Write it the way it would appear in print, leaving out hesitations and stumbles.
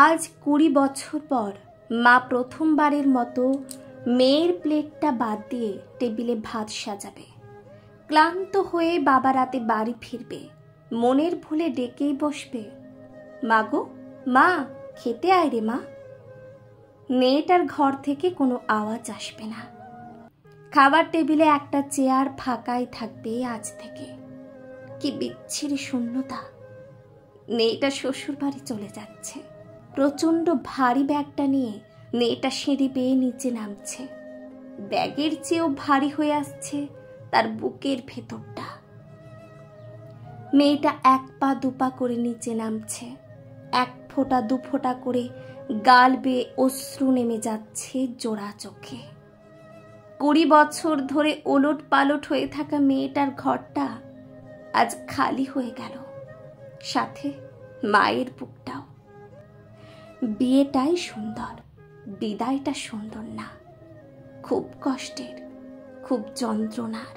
আজ 20 বছর পর মা প্রথমবারের মতো মেয়ের প্লেটটা বাদ দিয়ে টেবিলে ভাত সাজাবে। ক্লান্ত হয়ে বাবা রাতে বাড়ি ফিরবে, মনের ভুলে ডেকেই বসবে, মাগো মা খেতে আয় রে মা। মেয়েটার ঘর থেকে কোনো আওয়াজ আসবে না। খাবার টেবিলে একটা চেয়ার ফাঁকাই থাকবে আজ থেকে। কি বিচ্ছিরি শূন্যতা। মেয়েটা শ্বশুর বাড়ি চলে যাচ্ছে। প্রচণ্ড ভারী ব্যাগটা নিয়ে মেয়েটা সিঁড়ি বেয়ে নিচে নামছে। ব্যাগের চেয়েও ভারী হয়ে আসছে তার বুকের ভেতরটা। মেয়েটা 1 পা 2 পা করে নিচে নামছে। 1 ফোঁটা 2 ফোঁটা করে গাল বেয়ে অশ্রু নেমে যাচ্ছে জোড়া চোখে। 20 বছর ধরে ওলট পালট হয়ে থাকা মেয়েটার ঘরটা আজ খালি হয়ে গেল, সাথে মায়ের বুকটাও। বিয়েটাই সুন্দর, বিদায়টা সুন্দর না। খুব কষ্টের, খুব যন্ত্রণার।